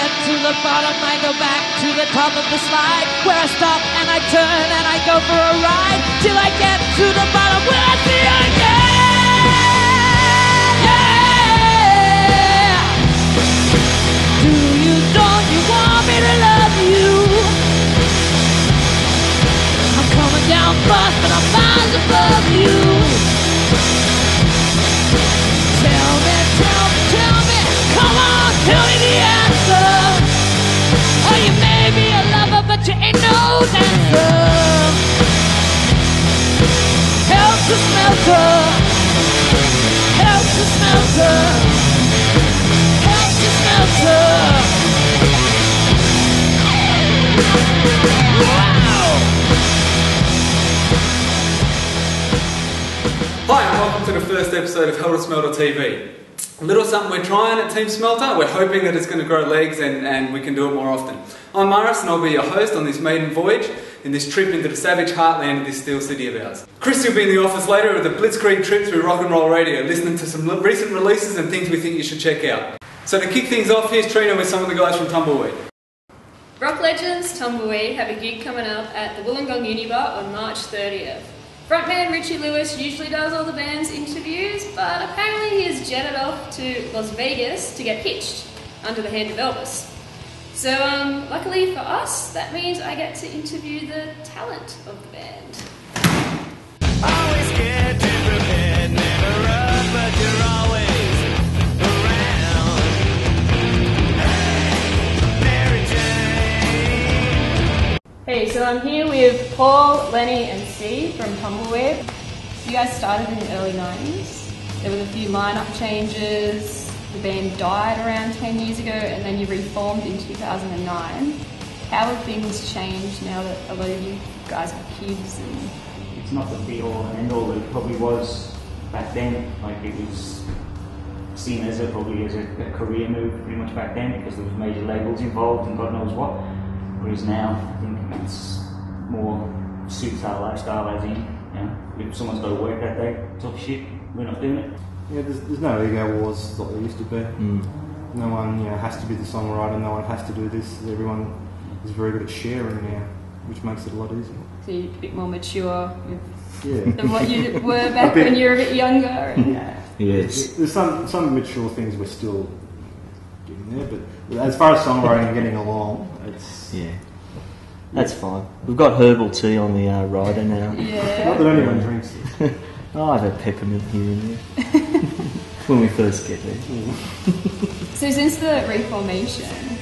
get to the bottom, I go back to the top of the slide, where I stop and I turn and I go for a ride, till I get to the bottom where I see you again. Yeah. Don't you want me to love you? I'm coming down fast, but I'm miles above you. Tell me, come on, tell me the answer. Oh, you may be a lover, but you ain't no dancer. Helter Smelter, Helter Smelter, Helter Smelter. Hi and welcome to the first episode of Helter Smelter TV. A little something we're trying at Team Smelter. We're hoping that it's going to grow legs and we can do it more often. I'm Maris and I'll be your host on this maiden voyage in this trip into the savage heartland of this steel city of ours. Chris will be in the office later with a blitzkrieg trip through rock and roll radio, listening to some recent releases and things we think you should check out. So to kick things off, here's Trina with some of the guys from Tumbleweed. Rock legends Tumbleweed have a gig coming up at the Wollongong Unibar on March 30th. Frontman Richie Lewis usually does all the band's interviews, but apparently he has jetted off to Las Vegas to get pitched under the hand of Elvis. So luckily for us, that means I get to interview the talent of the band. Always scared to prepared, never up, but you're always around. Mary Jane. Hey, so I'm here with Paul, Lenny and Steve from Tumbleweed. You guys started in the early 90s. There was a few lineup changes. The band died around 10 years ago and then you reformed in 2009. How have things changed now that a lot of you guys have kids? And it's not the be all and end all that it probably was back then. Like it was seen as probably as a career move pretty much back then because there was major labels involved and God knows what. Whereas now I think it's more suits our lifestyle as in, you know, if someone's got to work that day, tough shit, we're not doing it. Yeah, there's no ego wars like there used to be. No one has to be the songwriter, no one has to do this. Everyone is very good at sharing now, which makes it a lot easier. so you're a bit more mature Yeah. than what you were back when you were a bit younger. And, Yes. There's some mature things we're still getting there, but as far as songwriting and getting along, it's... Yeah. That's fine. We've got herbal tea on the rider now. Yeah. Not that anyone drinks it. Oh, I've had peppermint here and there. When we first get there. So since the reformation,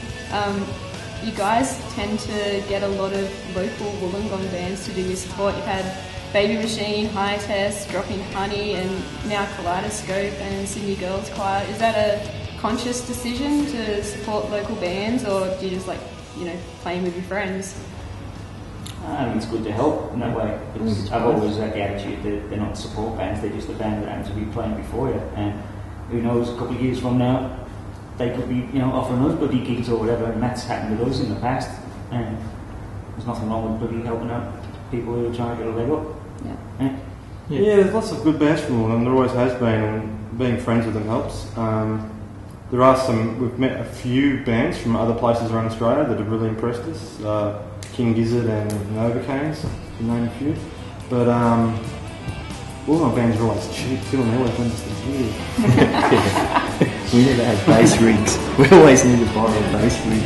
you guys tend to get a lot of local Wollongong bands to do your support. You've had Baby Machine, High Test, Dropping Honey, and now Kaleidoscope and Sydney Girls Choir. Is that a conscious decision to support local bands, or do you just like, playing with your friends? I think it's good to help in that way. I've always had the attitude that they're not support bands, they're just a band that happens to be playing before you. And who knows, a couple of years from now, they could be offering us bloody gigs or whatever, and that's happened with us in the past. And there's nothing wrong with bloody helping out people who are trying to get a leg up. Yeah, there's lots of good bands from Wollongong, there always has been, and being friends with them helps. There are we've met a few bands from other places around Australia that have really impressed us. King Gizzard and Novocaines, to name a few. But all our bands are always cheap too, and they always lend us the gear. We never had bass rigs. We always need to borrow a bass rig.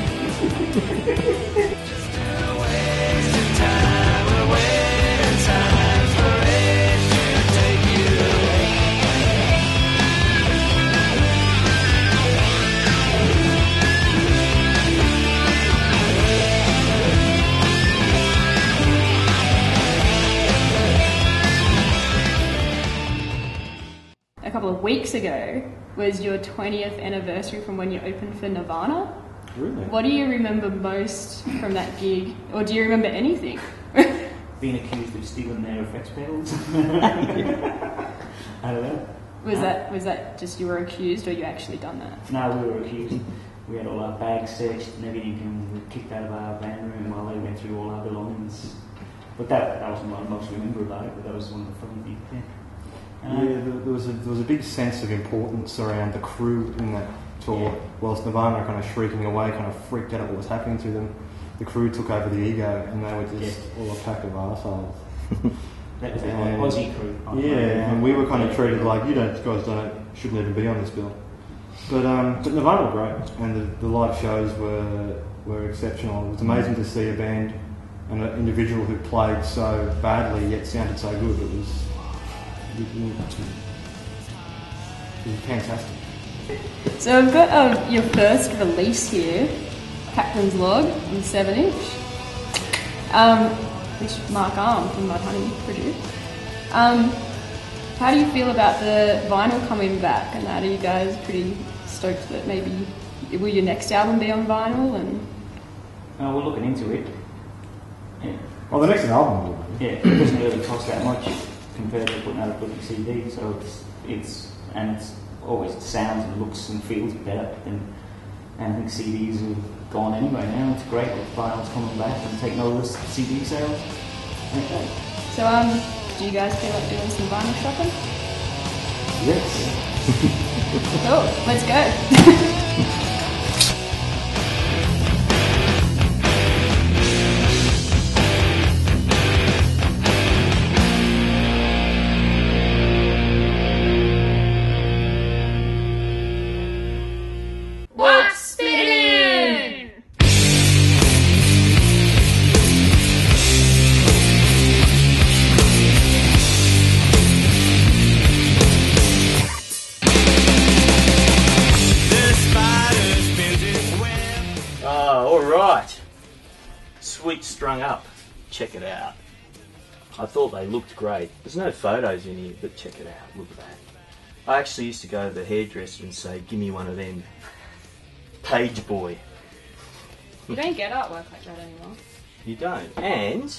A couple of weeks ago was your 20th anniversary from when you opened for Nirvana. Really? What do you remember most from that gig? Or do you remember anything? Being accused of stealing their effects pedals. I don't know. Was that just you were accused, or you actually done that? No, we were accused. We had all our bags searched and everything, and we were kicked out of our van room while they went through all our belongings. But that wasn't what I most remember about it, but that was one of the funny things. There was a big sense of importance around the crew in that tour. Yeah. Whilst Nirvana were kind of shrieking away, kind of freaked out at what was happening to them, the crew took over the ego, and they were just all a pack of arseholes. That was the Aussie crew. And we were kind of treated like, you guys shouldn't even be on this bill. But Nirvana were great, and the live shows were exceptional. It was amazing to see a band and an individual who played so badly yet sounded so good. It was fantastic. So I've got your first release here, Captain's Log, on the 7-inch, which Mark Arm from Mudhoney produced. How do you feel about the vinyl coming back, and that? Are you guys pretty stoked that maybe will your next album be on vinyl? And we're looking into it. Yeah. Well, the next album will be. Yeah, it doesn't really cost that much compared to putting out a bloody CD, so it's always sounds and looks and feels better than anything. CDs are gone anyway now. It's great that vinyl's coming back and taking over the CD sales. Okay. So do you guys feel like doing some vinyl shopping? Yes. Cool, let's go. What's spinning? The spider spins its web. Oh, alright. Sweet Strung Up. Check it out. I thought they looked great. There's no photos in here, but check it out. Look at that. I actually used to go to the hairdresser and say, give me one of them. Page boy. You don't get artwork like that anymore. You don't. And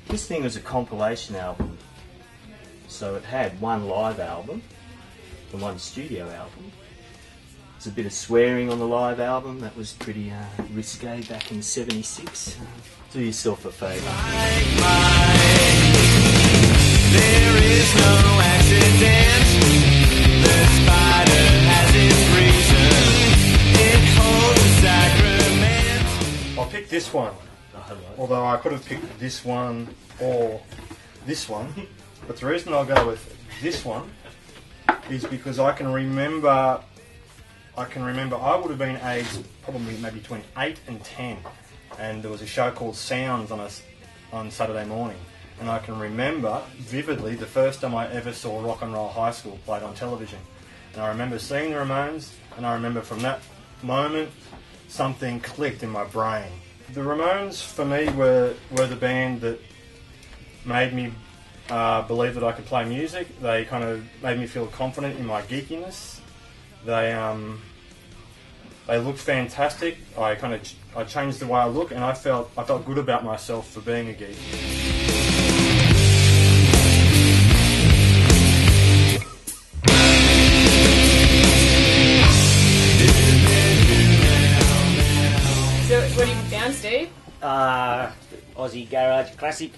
this thing was a compilation album. So it had one live album and one studio album. There's a bit of swearing on the live album. That was pretty risque back in '76. Do yourself a favour. There is no accident. The spider has its reason. It holds a sacrament. I picked this one, although I could have picked this one or this one. But the reason I'll go with this one is because I can remember I would have been aged probably maybe between 8 and 10, and there was a show called Sounds on Saturday morning, and I can remember vividly the first time I ever saw Rock and Roll High School played on television. And I remember seeing the Ramones, and I remember from that moment something clicked in my brain. The Ramones for me were the band that made me believe that I could play music. They kind of made me feel confident in my geekiness. They looked fantastic. I changed the way I look, and I felt good about myself for being a geek. So what have you found, Steve? Aussie garage classic.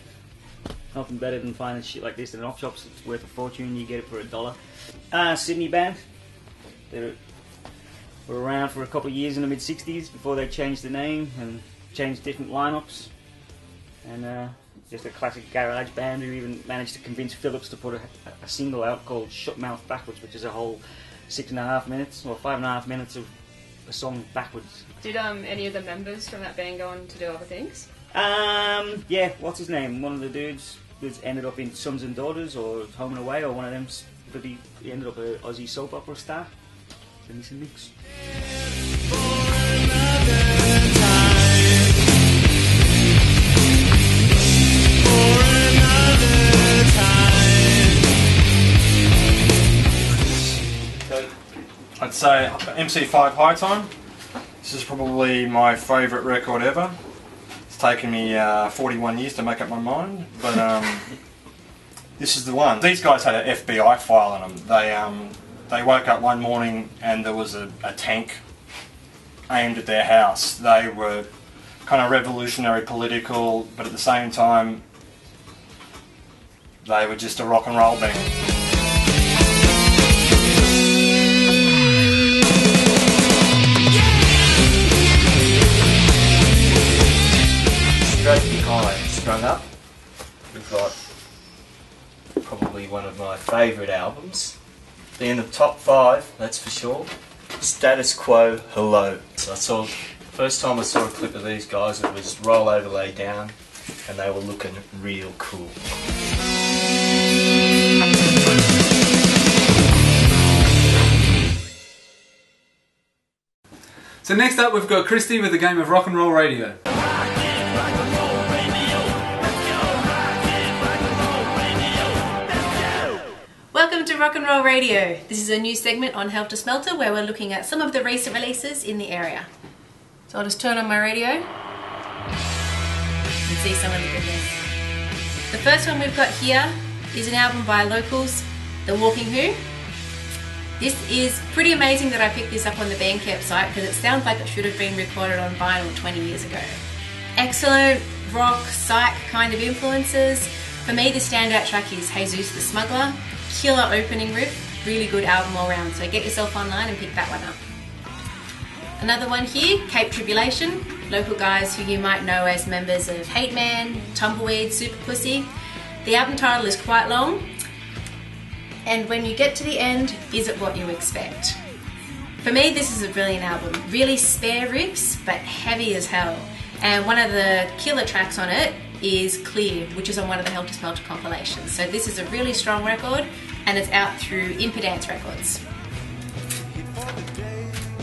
Nothing better than finding shit like this in op shops. It's worth a fortune. You get it for $1. Sydney band. They were around for a couple of years in the mid-60s before they changed the name and changed different lineups. And just a classic garage band who even managed to convince Phillips to put a single out called Shut Mouth Backwards, which is a whole 6.5 minutes or 5.5 minutes of a song backwards. Did any of the members from that band go on to do other things? Yeah, what's his name? One of the dudes was ended up in Sons and Daughters or Home and Away, or one of them, but he ended up an Aussie soap opera star. Send me some mix. I'd say MC5 High Time. This is probably my favourite record ever. It's taken me 41 years to make up my mind, but this is the one. These guys had an FBI file on them. They woke up one morning and there was a tank aimed at their house. They were kind of revolutionary, political, but at the same time, they were just a rock and roll band. my favourite albums. Be in the top 5, that's for sure. Status Quo, Hello. So first time I saw a clip of these guys, it was Roll Over Lay Down, and they were looking real cool. So next up we've got Christy with the game of Rock and Roll Radio. Welcome to Rock and Roll Radio. This is a new segment on Helter Smelter where we're looking at some of the recent releases in the area. So I'll just turn on my radio and see some of the goodness. The first one we've got here is an album by locals, The Walking Who. This is pretty amazing that I picked this up on the Bandcamp site because it sounds like it should have been recorded on vinyl 20 years ago. Excellent rock, psych kind of influences. For me, the standout track is Jesus the Smuggler. Killer opening riff, really good album all round, so get yourself online and pick that one up. Another one here, Cape Tribulation, local guys who you might know as members of Hate Man, Tumbleweed, Super Pussy. The album title is quite long, and when you get to the end, is it what you expect? For me, this is a brilliant album. Really spare riffs, but heavy as hell. And one of the killer tracks on it is Clear, which is on one of the Helter Smelter compilations. So this is a really strong record, and it's out through Impedance Records.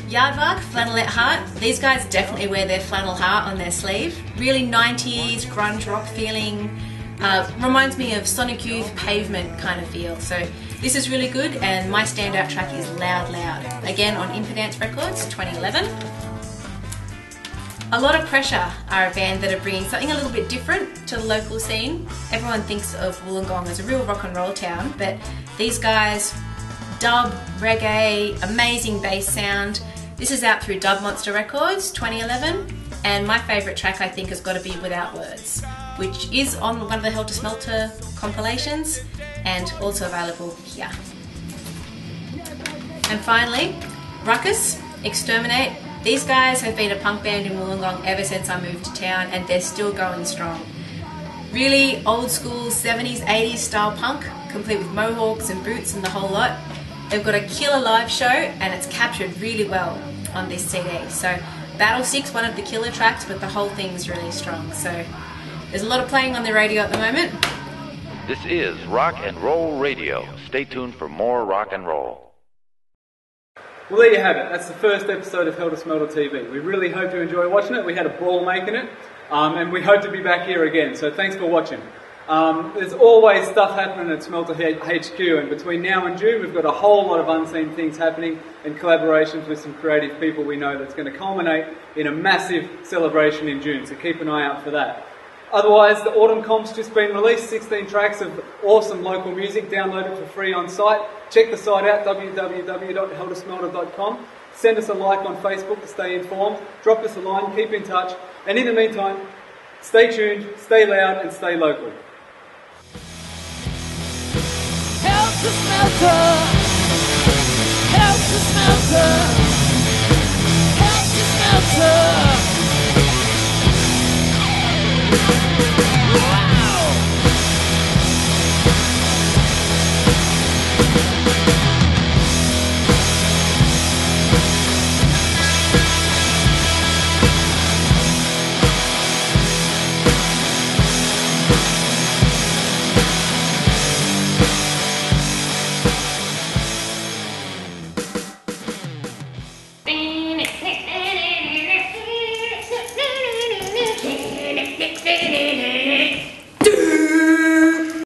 Yardbark, Flannelette Heart. These guys definitely wear their flannel heart on their sleeve. Really 90s grunge rock feeling. Reminds me of Sonic Youth, Pavement kind of feel. So this is really good, and my standout track is Loud Loud. Again on Impedance Records, 2011. A Lot of Pressure are a band that are bringing something a little bit different to the local scene. Everyone thinks of Wollongong as a real rock and roll town, but these guys, dub, reggae, amazing bass sound. This is out through Dub Monster Records, 2011, and my favourite track I think has got to be Without Words, which is on one of the Helter Smelter compilations and also available here. And finally, Ruckus, Exterminate. These guys have been a punk band in Wollongong ever since I moved to town, and they're still going strong. Really old school 70s, 80s style punk, complete with mohawks and boots and the whole lot. They've got a killer live show, and it's captured really well on this CD. So Battle 6, one of the killer tracks, but the whole thing's really strong. So there's a lot of playing on the radio at the moment. This is Rock and Roll Radio. Stay tuned for more rock and roll. Well, there you have it. That's the first episode of Helter Smelter TV. We really hope you enjoy watching it. We had a ball making it, and we hope to be back here again. So thanks for watching. There's always stuff happening at Smelter HQ, and between now and June, we've got a whole lot of unseen things happening and collaborations with some creative people we know that's going to culminate in a massive celebration in June. So keep an eye out for that. Otherwise, the Autumn Comp's just been released, 16 tracks of awesome local music, download it for free on site. Check the site out, www.heltersmelter.com. Send us a like on Facebook to stay informed. Drop us a line, keep in touch. And in the meantime, stay tuned, stay loud and stay local. Helter Smelter.